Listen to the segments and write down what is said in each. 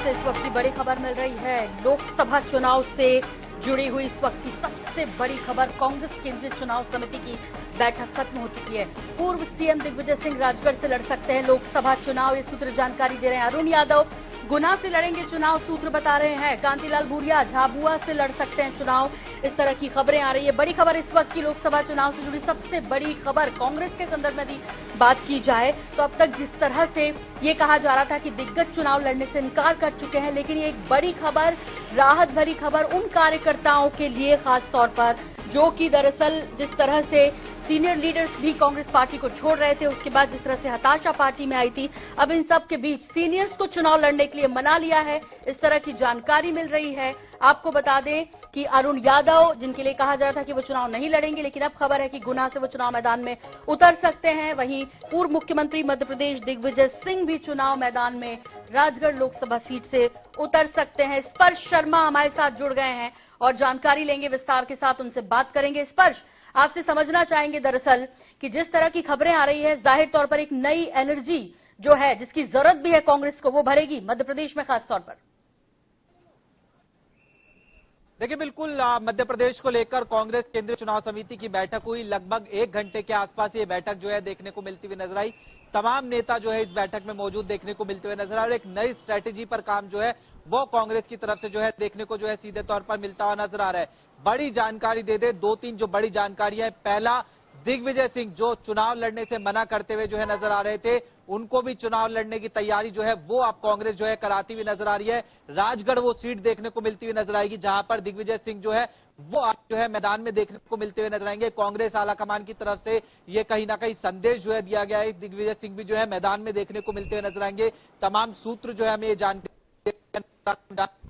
से इस वक्त की बड़ी खबर मिल रही है। लोकसभा चुनाव से जुड़ी हुई इस वक्त की सबसे बड़ी खबर, कांग्रेस केंद्रीय चुनाव समिति की बैठक खत्म हो चुकी है। पूर्व सीएम दिग्विजय सिंह राजगढ़ से लड़ सकते हैं लोकसभा चुनाव, ये सूत्र जानकारी दे रहे हैं। अरुण यादव गुना से लड़ेंगे चुनाव, सूत्र बता रहे हैं। कांतिलाल भूरिया झाबुआ से लड़ सकते हैं चुनाव, इस तरह की खबरें आ रही है। बड़ी खबर इस वक्त की लोकसभा चुनाव से जुड़ी सबसे बड़ी खबर, कांग्रेस के संदर्भ में भी बात की जाए तो अब तक जिस तरह से ये कहा जा रहा था कि दिग्गज चुनाव लड़ने से इनकार कर चुके हैं, लेकिन ये एक बड़ी खबर, राहत भरी खबर उन कार्यकर्ताओं के लिए खास तौर पर जो कि दरअसल जिस तरह से सीनियर लीडर्स भी कांग्रेस पार्टी को छोड़ रहे थे, उसके बाद जिस तरह से हताशा पार्टी में आई थी, अब इन सब के बीच सीनियर्स को चुनाव लड़ने के लिए मना लिया है, इस तरह की जानकारी मिल रही है। आपको बता दें कि अरुण यादव, जिनके लिए कहा जा रहा था कि वो चुनाव नहीं लड़ेंगे, लेकिन अब खबर है कि गुना से वो चुनाव मैदान में उतर सकते हैं। वहीं पूर्व मुख्यमंत्री मध्य प्रदेश दिग्विजय सिंह भी चुनाव मैदान में राजगढ़ लोकसभा सीट से उतर सकते हैं। स्पर्श शर्मा हमारे साथ जुड़ गए हैं और जानकारी लेंगे विस्तार के साथ, उनसे बात करेंगे। स्पर्श, आपसे समझना चाहेंगे दरअसल कि जिस तरह की खबरें आ रही है, जाहिर तौर पर एक नई एनर्जी जो है, जिसकी जरूरत भी है कांग्रेस को, वो भरेगी मध्य प्रदेश में खास तौर पर। देखिए, बिल्कुल मध्य प्रदेश को लेकर कांग्रेस केंद्रीय चुनाव समिति की बैठक हुई। लगभग 1 घंटे के आसपास ये बैठक जो है देखने को मिलती हुई नजर आई। तमाम नेता जो है इस बैठक में मौजूद देखने को मिलते हुए नजर आ रहे हैं। एक नई स्ट्रेटेजी पर काम जो है वो कांग्रेस की तरफ से जो है देखने को जो है सीधे तौर पर मिलता हुआ नजर आ रहा है। बड़ी जानकारी दे दे, 2-3 जो बड़ी जानकारियां। पहला, दिग्विजय सिंह जो चुनाव लड़ने से मना करते हुए जो है नजर आ रहे थे, उनको भी चुनाव लड़ने की तैयारी जो है वो अब कांग्रेस जो है कराती हुई नजर आ रही है। राजगढ़ वो सीट देखने को मिलती हुई नजर आएगी जहां पर दिग्विजय सिंह जो है वो अब जो है मैदान में देखने को मिलते हुए नजर आएंगे। कांग्रेस आलाकमान की तरफ से ये कहीं ना कहीं संदेश जो है दिया गया है, दिग्विजय सिंह भी जो है मैदान में देखने को मिलते हुए नजर आएंगे। तमाम सूत्र जो है हमें ये जानकारी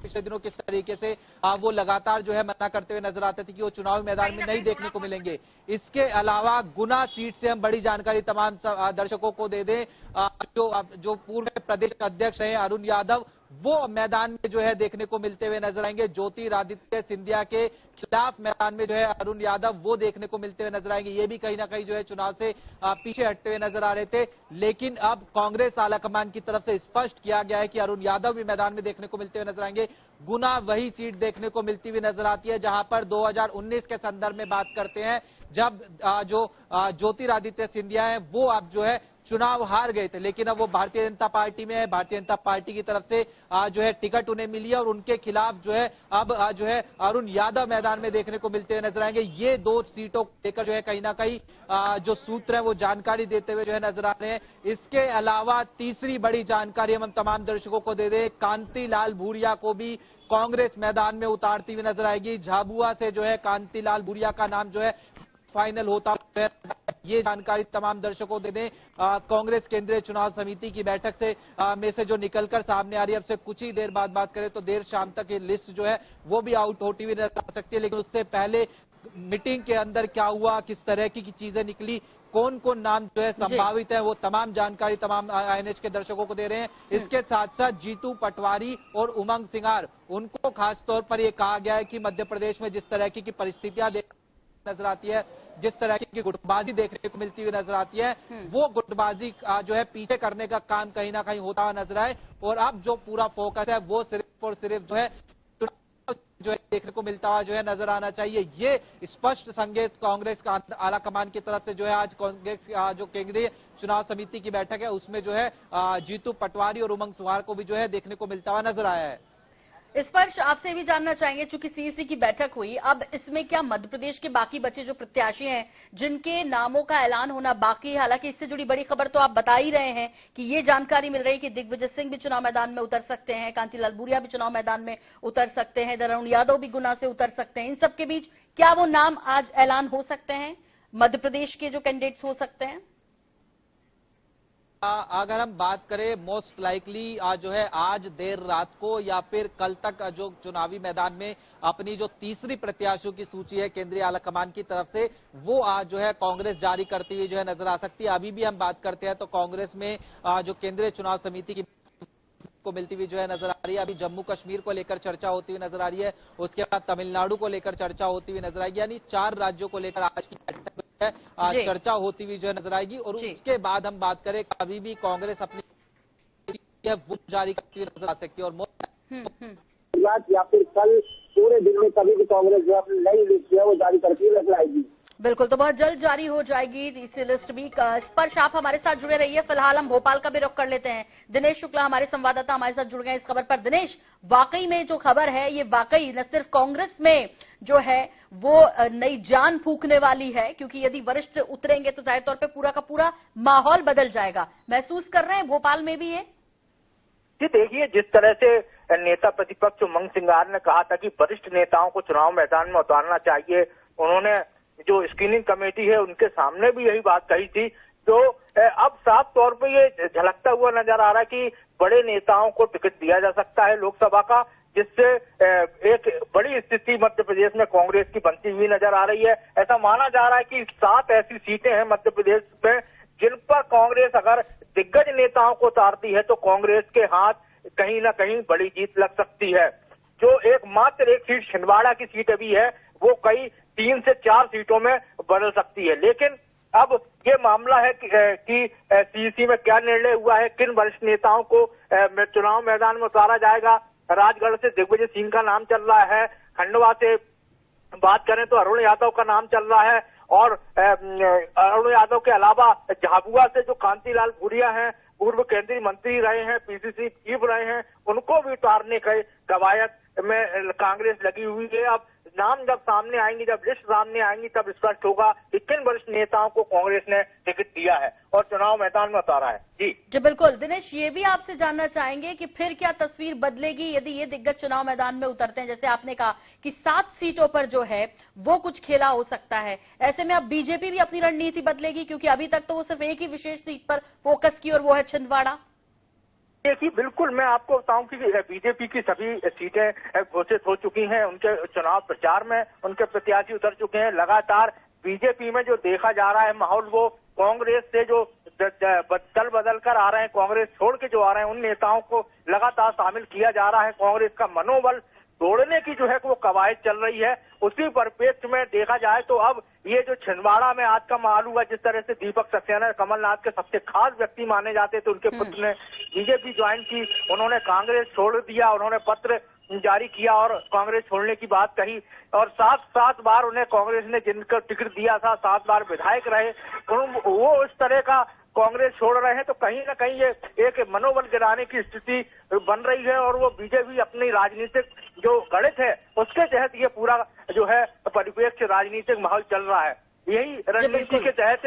पिछले दिनों किस तरीके से वो लगातार जो है मना करते हुए नजर आते थे कि वो चुनावी मैदान में नहीं देखने को मिलेंगे। इसके अलावा गुना सीट से हम बड़ी जानकारी तमाम दर्शकों को दे दें। जो पूर्व प्रदेश अध्यक्ष हैं अरुण यादव, वो मैदान में जो है देखने को मिलते हुए नजर आएंगे। ज्योतिरादित्य सिंधिया के खिलाफ मैदान में जो है अरुण यादव वो देखने को मिलते हुए नजर आएंगे। ये भी कहीं ना कहीं जो है चुनाव से पीछे हटते हुए नजर आ रहे थे, लेकिन अब कांग्रेस आलाकमान की तरफ से स्पष्ट किया गया है कि अरुण यादव भी मैदान में देखने को मिलते हुए नजर आएंगे। गुना वही सीट देखने को मिलती हुई नजर आती है जहां पर 2019 के संदर्भ में बात करते हैं, जब जो ज्योतिरादित्य सिंधिया है वो अब जो है चुनाव हार गए थे, लेकिन अब वो भारतीय जनता पार्टी में है। भारतीय जनता पार्टी की तरफ से जो है टिकट उन्हें मिली है और उनके खिलाफ जो है अब जो है अरुण यादव मैदान में देखने को मिलते हुए नजर आएंगे। ये 2 सीटों को लेकर जो है कहीं ना कहीं जो सूत्र है वो जानकारी देते हुए जो है नजर आ रहे हैं। इसके अलावा तीसरी बड़ी जानकारी हम तमाम दर्शकों को दे दें, कांतिलाल भूरिया को भी कांग्रेस मैदान में उतारती हुई नजर आएगी। झाबुआ से जो है कांतिलाल भूरिया का नाम जो है फाइनल होता है। ये जानकारी तमाम दर्शकों दे दें। कांग्रेस केंद्रीय चुनाव समिति की बैठक से में से जो निकलकर सामने आ रही है, अब से कुछ ही देर बाद बात करें तो देर शाम तक ये लिस्ट जो है वो भी आउट होती हुई नजर आ सकती है। लेकिन उससे पहले मीटिंग के अंदर क्या हुआ, किस तरह की चीजें निकली, कौन कौन नाम जो है संभावित है, वो तमाम जानकारी तमाम आईएनएच के दर्शकों को दे रहे हैं। इसके साथ साथ जीतू पटवारी और उमंग सिंगार, उनको खास तौर पर यह कहा गया है कि मध्य प्रदेश में जिस तरह की परिस्थितियां नजर आती है, जिस तरह की गुटबाजी देखने को मिलती हुई नजर आती है, वो गुटबाजी जो है पीछे करने का काम कहीं ना कहीं होता हुआ नजर आए। और अब जो पूरा फोकस है वो सिर्फ और सिर्फ जो है जो है देखने को मिलता हुआ जो है नजर आना चाहिए। ये स्पष्ट संकेत कांग्रेस का आलाकमान की तरफ से जो है आज कांग्रेस जो केंद्रीय चुनाव समिति की बैठक है उसमें जो है जीतू पटवारी और उमंग सिंगार को भी जो है देखने को मिलता हुआ नजर आया है। इस पर आपसे भी जानना चाहेंगे, चूंकि सीईसी की बैठक हुई, अब इसमें क्या मध्य प्रदेश के बाकी बचे जो प्रत्याशी हैं जिनके नामों का ऐलान होना बाकी है, हालांकि इससे जुड़ी बड़ी खबर तो आप बता ही रहे हैं कि ये जानकारी मिल रही है कि दिग्विजय सिंह भी चुनाव मैदान में उतर सकते हैं, कांतिलाल भूरिया भी चुनाव मैदान में उतर सकते हैं, अरुण यादव भी गुना से उतर सकते हैं। इन सबके बीच क्या वो नाम आज ऐलान हो सकते हैं, मध्य प्रदेश के जो कैंडिडेट्स हो सकते हैं? अगर हम बात करें मोस्ट लाइकली जो है आज देर रात को या फिर कल तक जो चुनावी मैदान में अपनी जो तीसरी प्रत्याशियों की सूची है केंद्रीय आलाकमान की तरफ से वो आज जो है कांग्रेस जारी करती हुई जो है नजर आ सकती है। अभी भी हम बात करते हैं तो कांग्रेस में जो केंद्रीय चुनाव समिति की को मिलती हुई जो है नजर आ रही है। अभी जम्मू कश्मीर को लेकर चर्चा होती हुई नजर आ रही है, उसके बाद तमिलनाडु को लेकर चर्चा होती हुई नजर आएगी, यानी 4 राज्यों को लेकर आज की बैठक है चर्चा होती हुई जो है नजर आएगी। और उसके बाद हम बात करें अभी भी कांग्रेस अपनी वो जारी करती हुई नजर आ सकती है और या फिर कल पूरे दिन में कभी भी कांग्रेस जो अपनी नई लिस्ट है वो जारी करके लेकर आएगी। बिल्कुल, तो बहुत जल्द जारी हो जाएगी इसी लिस्ट भी। स्पर्श, आप हमारे साथ जुड़े रहिए। फिलहाल हम भोपाल का भी रुख कर लेते हैं। दिनेश शुक्ला हमारे संवाददाता हमारे साथ जुड़ गए इस खबर पर। दिनेश, वाकई में जो खबर है ये वाकई न सिर्फ कांग्रेस में जो है वो नई जान फूंकने वाली है, क्योंकि यदि वरिष्ठ उतरेंगे तो जाहिर तौर पर पूरा का पूरा माहौल बदल जाएगा। महसूस कर रहे हैं भोपाल में भी ये? जी देखिए, जिस तरह से नेता प्रतिपक्ष उमंग सिंगार ने कहा था कि वरिष्ठ नेताओं को चुनाव मैदान में उतारना चाहिए, उन्होंने जो स्क्रीनिंग कमेटी है उनके सामने भी यही बात कही थी। तो अब साफ तौर पे ये झलकता हुआ नजर आ रहा है कि बड़े नेताओं को टिकट दिया जा सकता है लोकसभा का, जिससे एक बड़ी स्थिति मध्य प्रदेश में कांग्रेस की बनती हुई नजर आ रही है। ऐसा माना जा रहा है कि 7 ऐसी सीटें हैं मध्य प्रदेश में जिन पर कांग्रेस अगर दिग्गज नेताओं को उतारती है तो कांग्रेस के हाथ कहीं ना कहीं बड़ी जीत लग सकती है। जो मात्र एक सीट छिंदवाड़ा की सीट अभी है वो कई 3 से 4 सीटों में बदल सकती है। लेकिन अब ये मामला है कि सीईसी में क्या निर्णय हुआ है, किन वरिष्ठ नेताओं को चुनाव मैदान में उतारा जाएगा। राजगढ़ से दिग्विजय सिंह का नाम चल रहा है, खंडवा से बात करें तो अरुण यादव का नाम चल रहा है, और अरुण यादव के अलावा झाबुआ से जो कांतिलाल भूरिया हैं, पूर्व केंद्रीय मंत्री रहे हैं, पीसीसी चीफ रहे हैं, उनको भी उतारने के कवायद में कांग्रेस लगी हुई है। अब नाम जब सामने आएंगे, जब लिस्ट सामने आएंगी, तब स्पष्ट होगा कि किन वरिष्ठ नेताओं को कांग्रेस ने टिकट दिया है और चुनाव मैदान में उतारा है। जी बिल्कुल। दिनेश, ये भी आपसे जानना चाहेंगे कि फिर क्या तस्वीर बदलेगी यदि ये दिग्गज चुनाव मैदान में उतरते हैं। जैसे आपने कहा कि 7 सीटों पर जो है वो कुछ खेला हो सकता है, ऐसे में अब बीजेपी भी अपनी रणनीति बदलेगी, क्योंकि अभी तक तो वो सिर्फ एक ही विशेष सीट पर फोकस की और वो है छिंदवाड़ा। देखिए, बिल्कुल मैं आपको बताऊं कि बीजेपी की सभी सीटें घोषित हो चुकी हैं, उनके चुनाव प्रचार में उनके प्रत्याशी उतर चुके हैं। लगातार बीजेपी में जो देखा जा रहा है माहौल, वो कांग्रेस से जो दल बदल कर आ रहे हैं, कांग्रेस छोड़ के जो आ रहे हैं, उन नेताओं को लगातार शामिल किया जा रहा है। कांग्रेस का मनोबल तोड़ने की जो है वो कवायद चल रही है। उसी परिप्रेक्ष्य में देखा जाए तो अब ये जो छिंदवाड़ा में आज का माहौल हुआ, जिस तरह से दीपक सक्सेना कमलनाथ के सबसे खास व्यक्ति माने जाते थे, उनके पुत्र ने बीजेपी ज्वाइन की, उन्होंने कांग्रेस छोड़ दिया, उन्होंने पत्र जारी किया और कांग्रेस छोड़ने की बात कही, और 7 बार उन्हें कांग्रेस ने जिनका टिकट दिया था, 7 बार विधायक रहे, वो इस तरह का कांग्रेस छोड़ रहे हैं। तो कहीं ना कहीं ये एक मनोबल गिराने की स्थिति बन रही है, और वो बीजेपी अपनी राजनीतिक जो गणित है उसके तहत ये पूरा जो है परिप्रेक्ष्य राजनीतिक माहौल चल रहा है, यही रणनीति के तहत।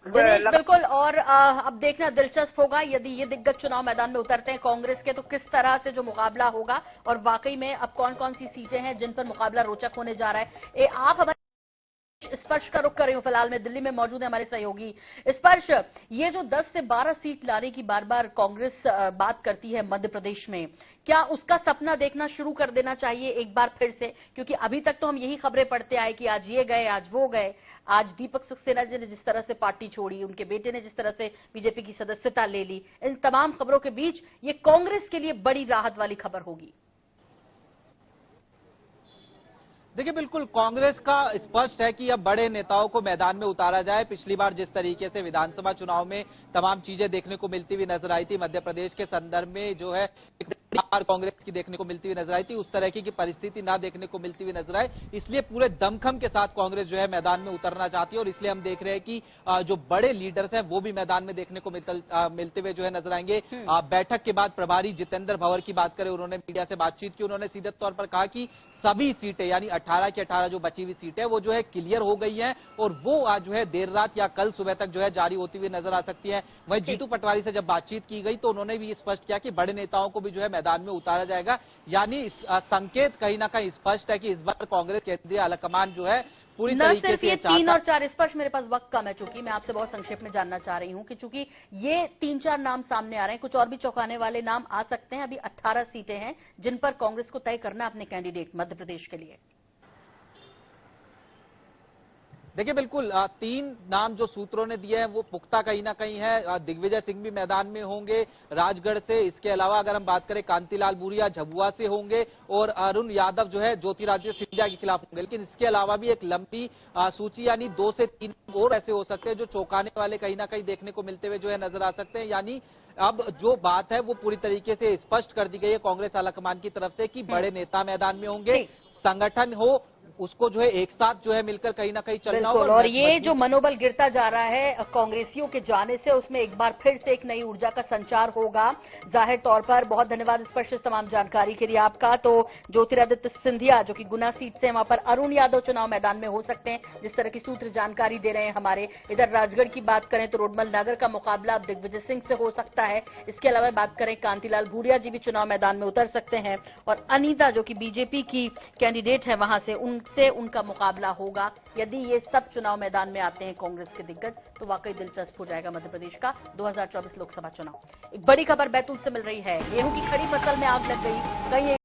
बिल्कुल। और अब देखना दिलचस्प होगा यदि ये दिग्गज चुनाव मैदान में उतरते हैं कांग्रेस के, तो किस तरह से जो मुकाबला होगा और वाकई में अब कौन कौन सी सीटें हैं जिन पर मुकाबला रोचक होने जा रहा है। आप हमारे स्पर्श का रुख कर रही हूं। फिलहाल में दिल्ली में मौजूद है हमारे सहयोगी स्पर्श। ये जो 10 से 12 सीट लाने की बार बार कांग्रेस बात करती है मध्य प्रदेश में, क्या उसका सपना देखना शुरू कर देना चाहिए एक बार फिर से? क्योंकि अभी तक तो हम यही खबरें पढ़ते आए कि आज ये गए, आज वो गए। आज दीपक सक्सेना जी ने जिस तरह से पार्टी छोड़ी, उनके बेटे ने जिस तरह से बीजेपी की सदस्यता ले ली, इन तमाम खबरों के बीच ये कांग्रेस के लिए बड़ी राहत वाली खबर होगी। देखिए, बिल्कुल कांग्रेस का स्पष्ट है कि अब बड़े नेताओं को मैदान में उतारा जाए। पिछली बार जिस तरीके से विधानसभा चुनाव में तमाम चीजें देखने को मिलती हुई नजर आई थी, मध्य प्रदेश के संदर्भ में जो है कांग्रेस की देखने को मिलती हुई नजर आई थी, उस तरह की परिस्थिति ना देखने को मिलती हुई नजर आई। इसलिए पूरे दमखम के साथ कांग्रेस जो है मैदान में उतरना चाहती है, और इसलिए हम देख रहे हैं कि जो बड़े लीडर्स हैं वो भी मैदान में देखने को मिलते हुए जो है नजर आएंगे। बैठक के बाद प्रभारी जितेंद्र भंवर की बात करें, उन्होंने मीडिया से बातचीत की, उन्होंने सीधे तौर पर कहा कि सभी सीटें यानी 18 की 18 जो बची हुई सीटें वो जो है क्लियर हो गई हैं, और वो आज जो है देर रात या कल सुबह तक जो है जारी होती हुई नजर आ सकती है। वहीं जीतू पटवारी से जब बातचीत की गई तो उन्होंने भी स्पष्ट किया कि बड़े नेताओं को भी जो है मैदान में उतारा जाएगा, यानी संकेत कहीं ना कहीं स्पष्ट है कि इस बार कांग्रेस केंद्रीय आलाकमान जो है पूरी तरीके से सिर्फ ये 3 और 4 स्पर्श, मेरे पास वक्त कम है, चूंकि मैं आपसे बहुत संक्षेप में जानना चाह रही हूं कि चूंकि ये 3-4 नाम सामने आ रहे हैं, कुछ और भी चौंकाने वाले नाम आ सकते हैं। अभी 18 सीटें हैं जिन पर कांग्रेस को तय करना है अपने कैंडिडेट मध्य प्रदेश के लिए। देखिए, बिल्कुल 3 नाम जो सूत्रों ने दिए हैं वो पुख्ता कहीं ना कहीं है। दिग्विजय सिंह भी मैदान में होंगे राजगढ़ से, इसके अलावा अगर हम बात करें कांतिलाल भूरिया झाबुआ से होंगे, और अरुण यादव जो है ज्योतिरादित्य सिंधिया के खिलाफ होंगे। लेकिन इसके अलावा भी एक लंबी सूची यानी 2 से 3 और ऐसे हो सकते हैं जो चौंकाने वाले कहीं ना कहीं देखने को मिलते हुए जो है नजर आ सकते हैं। यानी अब जो बात है वो पूरी तरीके से स्पष्ट कर दी गई है कांग्रेस आलाकमान की तरफ से कि बड़े नेता मैदान में होंगे, संगठन हो उसको जो है एक साथ जो है मिलकर कहीं ना कहीं चलना होगा। बिल्कुल, और ये जो मनोबल गिरता जा रहा है कांग्रेसियों के जाने से, उसमें एक बार फिर से एक नई ऊर्जा का संचार होगा जाहिर तौर पर। बहुत धन्यवाद इस पर से तमाम जानकारी के लिए आपका। तो ज्योतिरादित्य सिंधिया जो कि गुना सीट से, वहां पर अरुण यादव चुनाव मैदान में हो सकते हैं, जिस तरह की सूत्र जानकारी दे रहे हैं हमारे। इधर राजगढ़ की बात करें तो रोडमल नागर का मुकाबला अब दिग्विजय सिंह से हो सकता है। इसके अलावा बात करें कांतिलाल भूरिया जी भी चुनाव मैदान में उतर सकते हैं, और अनीता जो कि बीजेपी की कैंडिडेट है वहां से, उनसे उनका मुकाबला होगा। यदि ये सब चुनाव मैदान में आते हैं कांग्रेस के दिग्गज, तो वाकई दिलचस्प हो जाएगा मध्य प्रदेश का 2024 लोकसभा चुनाव। एक बड़ी खबर बैतूल से मिल रही है, गेहूं की खड़ी फसल में आग लग गई, कहीं